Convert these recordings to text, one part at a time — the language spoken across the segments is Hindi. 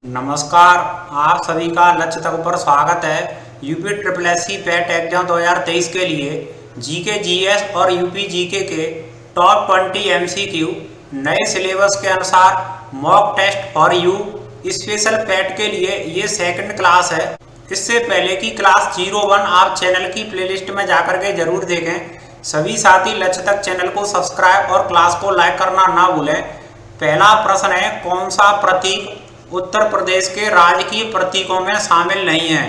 नमस्कार। आप सभी का लक्ष्य तक पर स्वागत है। UP triple SC PET exam 2023 के लिए जीके जीएस और यूपी जीके के टॉप 20 एमसीक्यू नए सिलेबस के अनुसार mock test for you special PET के लिए ये सेकंड क्लास है। इससे पहले की क्लास 01 आप चैनल की प्लेलिस्ट में जाकर के जरूर देखें। सभी साथी लक्ष्य तक चैनल को सब्सक्राइब और क्लास को लाइक करना ना भूलें। पहला प्रश्न है, कौन सा प्रतीक उत्तर प्रदेश के राजकीय प्रतीकों में शामिल नहीं है?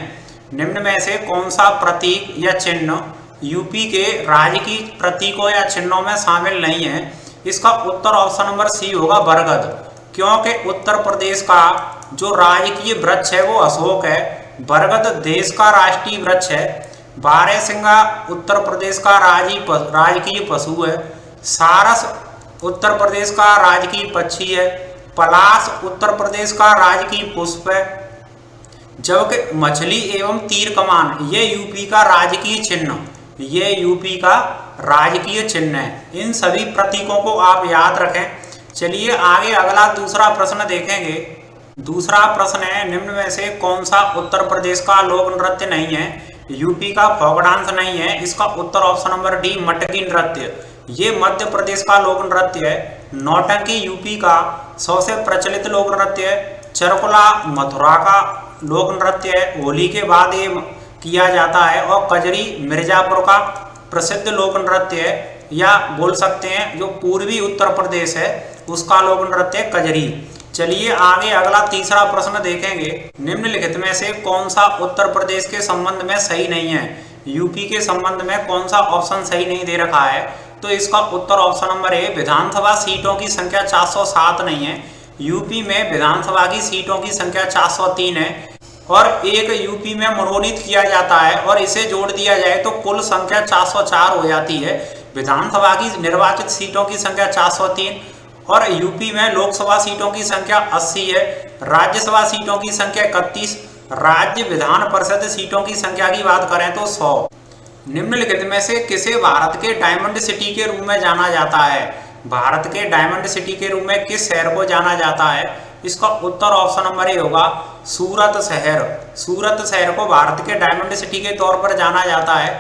निम्न में से कौन सा प्रतीक या चिन्ह यूपी के राजकीय प्रतीकों या चिन्हों में शामिल नहीं है? इसका उत्तर ऑप्शन नंबर सी होगा, बरगद। क्योंकि उत्तर प्रदेश का जो राजकीय वृक्ष है वो अशोक है। बरगद देश का राष्ट्रीय वृक्ष है। बारहसिंगा उत्तर प्रदेश का राजकीय पशु है। सारस उत्तर प्रदेश का राजकीय पक्षी है। पलाश उत्तर प्रदेश का राजकीय पुष्प है। जबकि मछली एवं तीर कमान ये यूपी का राजकीय चिन्ह है। इन सभी प्रतीकों को आप याद रखें। चलिए आगे अगला दूसरा प्रश्न देखेंगे। दूसरा प्रश्न है, निम्न में से कौन सा उत्तर प्रदेश का लोक नृत्य नहीं है? यूपी का फोक डांस नहीं है। इसका उत्तर ऑप्शन नंबर डी, मटकी नृत्य। ये मध्य प्रदेश का लोक नृत्य है। नौटंकी यूपी का सबसे प्रचलित लोक नृत्य है। चरकुला मथुरा का लोक नृत्य है। होली के बाद ये किया जाता है। और कजरी मिर्जापुर का प्रसिद्ध लोक नृत्य है, या बोल सकते हैं जो पूर्वी उत्तर प्रदेश है उसका लोक नृत्य कजरी। चलिए आगे अगला तीसरा प्रश्न देखेंगे। निम्नलिखित में से कौन सा उत्तर प्रदेश के संबंध में सही नहीं है? यूपी के संबंध में कौन सा ऑप्शन सही नहीं दे रखा है? तो इसका उत्तर ऑप्शन नंबर ए, विधानसभा सीटों की संख्या 407 नहीं है। यूपी में विधानसभा की सीटों की संख्या 403 है और एक यूपी में मनोनीत किया जाता है और इसे जोड़ दिया जाए तो कुल संख्या 404 हो जाती है। विधानसभा की निर्वाचित सीटों की संख्या 403 और यूपी में लोकसभा सीटों की संख्या 80 है। राज्यसभा सीटों की संख्या 31। राज्य विधान परिषद सीटों की संख्या की बात करें तो 100। निम्नलिखित में से किसे भारत के डायमंड सिटी के रूप में जाना जाता है? भारत के डायमंड सिटी के रूप में किस शहर को जाना जाता है? इसका उत्तर ऑप्शन नंबर ए होगा, सूरत शहर। सूरत शहर को भारत के डायमंड सिटी के तौर पर जाना जाता है।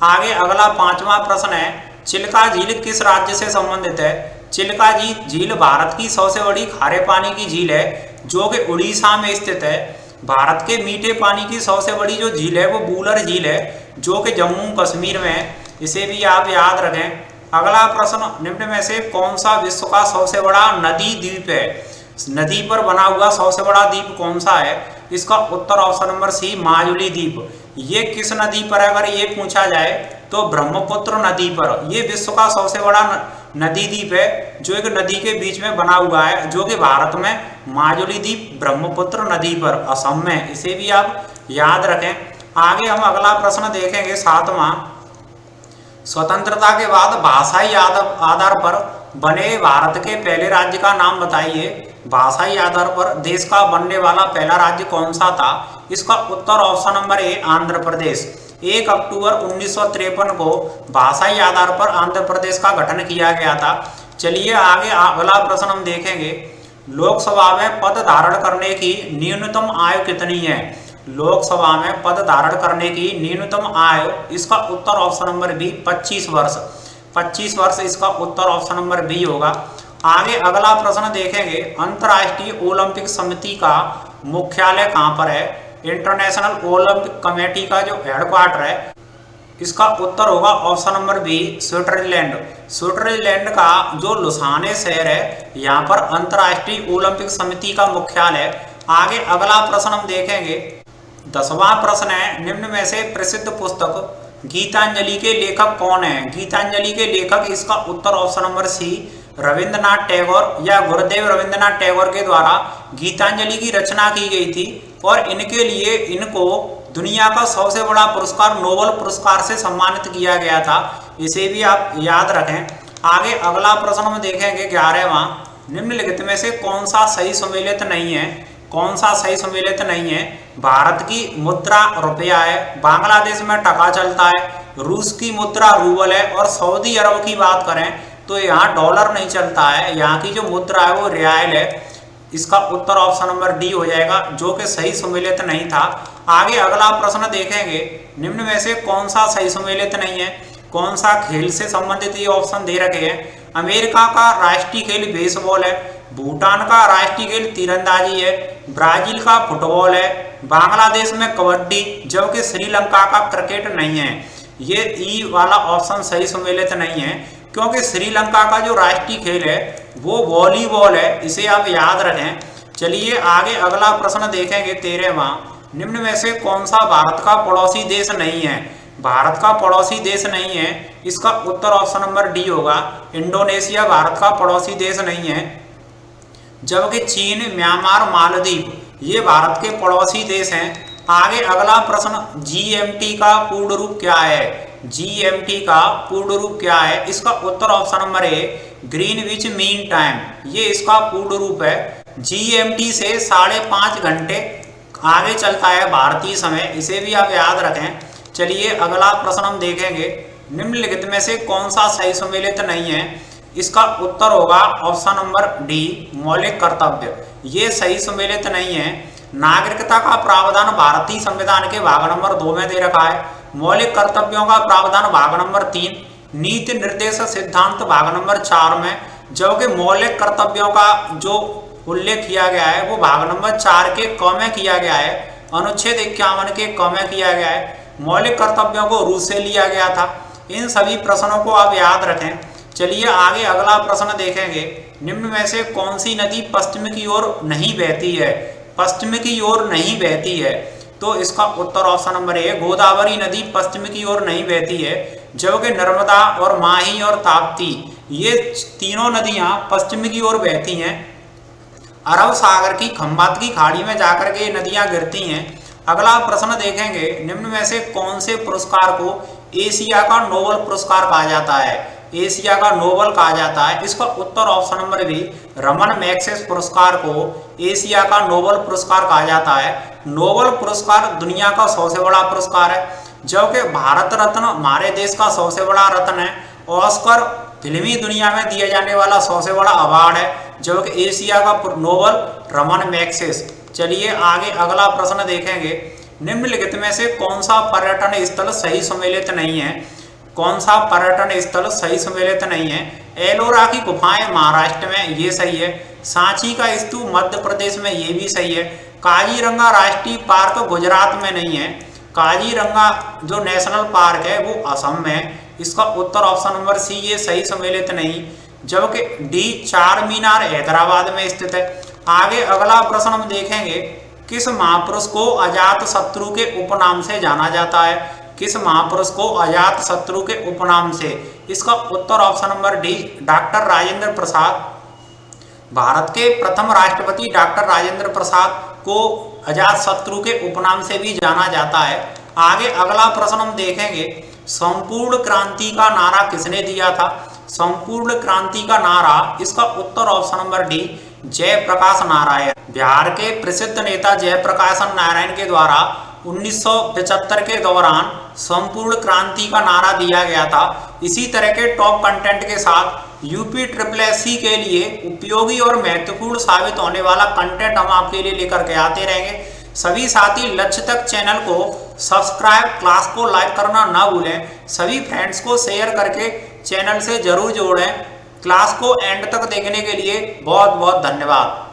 आगे अगला पांचवा प्रश्न है, चिल्का झील किस राज्य से संबंधित है? चिल्का झील भारत की सबसे बड़ी खारे पानी की झील है जो कि उड़ीसा में स्थित है। भारत के मीठे पानी की सबसे बड़ी जो झील है वो बूलर झील है जो कि जम्मू कश्मीर में है। इसे भी आप याद रखें। अगला प्रश्न, निम्न में से कौन सा विश्व का सबसे बड़ा नदी द्वीप है? नदी पर बना हुआ सबसे बड़ा द्वीप कौन सा है? इसका उत्तर ऑप्शन नंबर सी, माजुली द्वीप। ये किस नदी पर, अगर ये पूछा जाए तो ब्रह्मपुत्र नदी पर। ये विश्व का सबसे बड़ा नदी द्वीप है जो एक नदी के बीच में बना हुआ है, जो कि भारत में माजुली द्वीप ब्रह्मपुत्र नदी पर, असम में। इसे भी आप याद रखें। आगे हम अगला प्रश्न देखेंगे, सातवां, स्वतंत्रता के बाद भाषाई आधार पर बने भारत के पहले राज्य का नाम बताइए। भाषाई आधार पर देश का बनने वाला पहला राज्य कौन सा था? इसका उत्तर ऑप्शन नंबर ए, आंध्र प्रदेश। 1 अक्टूबर 1953 को भाषाई आधार पर आंध्र प्रदेश का गठन किया गया था। चलिए आगे अगला प्रश्न हम देखेंगे, लोकसभा में पद धारण करने की न्यूनतम आयु कितनी है? लोकसभा में पद धारण करने की न्यूनतम आयु, इसका उत्तर ऑप्शन नंबर बी, 25 वर्ष। 25 वर्ष इसका उत्तर ऑप्शन नंबर बी होगा। आगे अगला प्रश्न देखेंगे, अंतर्राष्ट्रीय ओलंपिक समिति का मुख्यालय कहाँ पर है? इंटरनेशनल ओलंपिक कमेटी का जो हेडक्वार्टर है, इसका उत्तर होगा option number B, Switzerland. Switzerland का जो लुसाने शहर है, यहाँ पर अंतर्राष्ट्रीय ओलंपिक समिति का मुख्यालय है। आगे अगला प्रश्न हम देखेंगे, 10वां प्रश्न है, निम्न में से प्रसिद्ध पुस्तक गीतांजलि के लेखक कौन है? गीतांजलि के लेखक, इसका उत्तर option number C, Rabindranath Tagore या गुरुदेव रविंद्रनाथ टैगोर के द्वारा गीतांजलि की रचना की गई थी और इनके लिए इनको दुनिया का सबसे बड़ा पुरस्कार नोबेल पुरस्कार से सम्मानित किया गया था। इसे भी आप याद रखें। आगे अगला प्रश्न हम देखेंगे, 11वां, निम्नलिखित में से कौन सा सही सम्मिलित नहीं है? कौन सा सही सम्मिलित नहीं है? भारत की मुद्रा रुपया है, बांग्लादेश में टका चलता है, रूस की मुद्रा रूबल है और सऊदी अरब की बात करें तो यहाँ डॉलर नहीं चलता है। यहाँ की जो मुद्रा है वो रियाल है। इसका उत्तर ऑप्शन नंबर डी हो जाएगा, जो कि सही सुमेलित नहीं था। आगे अगला प्रश्न देखेंगे, निम्न में से कौन सा सही सुमेलित नहीं है, कौन सा खेल से संबंधित, ये ऑप्शन दे रखे हैं। अमेरिका का राष्ट्रीय खेल बेसबॉल है, भूटान का राष्ट्रीय खेल तीरंदाजी है, ब्राजील का फुटबॉल है, बांग्लादेश में कबड्डी, जबकि श्रीलंका का क्रिकेट नहीं है। ये ई वाला ऑप्शन सही सुमेलित नहीं है, क्योंकि श्रीलंका का जो राष्ट्रीय खेल है वो वॉलीबॉल है, इसे आप याद रखें। चलिए आगे अगला प्रश्न देखेंगे 13वां, निम्न में से कौन सा भारत का पड़ोसी देश नहीं है। भारत का पड़ोसी देश नहीं है, इसका उत्तर ऑप्शन नंबर डी होगा, इंडोनेशिया भारत का पड़ोसी देश नहीं है, जबकि चीन, म्यांमार, मालदीव ये भारत के पड़ोसी देश हैं। आगे अगला प्रश्न, जीएमटी का पूर्ण रूप क्या है। जीएमटी का पूर्ण रूप क्या है, इसका उत्तर option number A, Greenwich Mean Time, ये इसका पूर्ण रूप है। जीएमटी से 5.5 घंटे आगे चलता है भारतीय समय, इसे भी आप याद रखें। चलिए अगला प्रश्न हम देखेंगे, निम्नलिखित में से कौन सा सही सुमेलित नहीं है, इसका उत्तर होगा ऑप्शन नंबर डी, मौलिक कर्तव्य, ये सही सुमेलित नहीं है। नागरिकता का प्रावधान भारतीय संविधान के भाग नंबर 2 में दे रखा है, मौलिक कर्तव्यों का प्रावधान भाग नंबर 3, नीति निर्देश सिद्धांत भाग नंबर 4 में, जबकि मौलिक कर्तव्यों का जो उल्लेख किया गया है वो भाग नंबर 4 के क में किया गया है, अनुच्छेद 51 के क में किया गया है। मौलिक कर्तव्यों को रूस से लिया गया था। इन सभी प्रश्नों को आप याद रखें। चलिए आगे अगला प्रश्न देखेंगे, निम्न में से कौन सी नदी पश्चिम की ओर नहीं बहती है। पश्चिम की ओर नहीं बहती है, तो इसका उत्तर ऑप्शन नंबर ए, गोदावरी नदी पश्चिम की ओर नहीं बहती है, जबकि नर्मदा और माही और ताप्ती ये तीनों नदियां पश्चिम की ओर बहती हैं। अरब सागर की खंबात की खाड़ी में जाकर के ये नदियां गिरती हैं। अगला प्रश्न देखेंगे, निम्न में से कौन से पुरस्कार को एशिया का नोबेल पुरस्कार कहा जाता है। एशिया का नोबेल कहा जाता है, इसका उत्तर option number B, Raman Magsaysay पुरस्कार को एशिया का नोबेल पुरस्कार कहा जाता है। नोबेल पुरस्कार दुनिया का सबसे बड़ा पुरस्कार है, जबकि भारत रत्न हमारे देश का सबसे बड़ा रत्न है। ऑस्कर फिल्मी दुनिया में दिया जाने वाला सबसे बड़ा अवार्ड है, जबकि एशिया का नोबेल रमन मैग्सेसे। चलिए आगे अगला प्रश्न देखेंगे, निम्नलिखित में से कौन सा पर्यटन स्थल सही सुमेलित नहीं है। कौन सा पर्यटन स्थल सही सुमेलित नहीं है। एलोरा की गुफाएं महाराष्ट्र में, ये सही है। सांची का स्तूप मध्य प्रदेश में, ये भी सही है। काजीरंगा राष्ट्रीय पार्क गुजरात में नहीं है। काजीरंगा जो नेशनल पार्क है वो असम में है, इसका उत्तर ऑप्शन नंबर सी, ये सही सुमेलित नहीं, जबकि डी, चार मीनार हैदराबाद में स्थित है। आगे अगला प्रश्न हम देखेंगे, किस महापुरुष को अजात शत्रु के उपनाम से जाना जाता है। किस महापुरुष को अजात शत्रु के उपनाम से, इसका उत्तर option number D, doctor Rajendra Prasad. Bharat के प्रथम राष्ट्रपति डॉक्टर राजेंद्र प्रसाद को अजात शत्रु के उपनाम से भी जाना जाता है। आगे अगला प्रश्न हम देखेंगे, संपूर्ण क्रांति का नारा किसने दिया था। संपूर्ण क्रांति का नारा, इसका उत्तर option number D, Jayaprakash Narayan. Bihar के प्रसिद्ध नेता जयप्रकाश नारायण के द्वारा 1975 के दौरान संपूर्ण क्रांति का नारा दिया गया था। इसी तरह के टॉप कंटेंट के साथ यूपीएससी के लिए उपयोगी और महत्वपूर्ण साबित होने वाला कंटेंट हम आपके लिए लेकर के आते रहेंगे। सभी साथी लक्ष्य तक चैनल को सब्सक्राइब, क्लास को लाइक करना ना भूलें। सभी फ्रेंड्स को शेयर करके चैनल से जरूर जोड़ें। क्लास को एंड तक देखने के लिए बहुत बहुत धन्यवाद।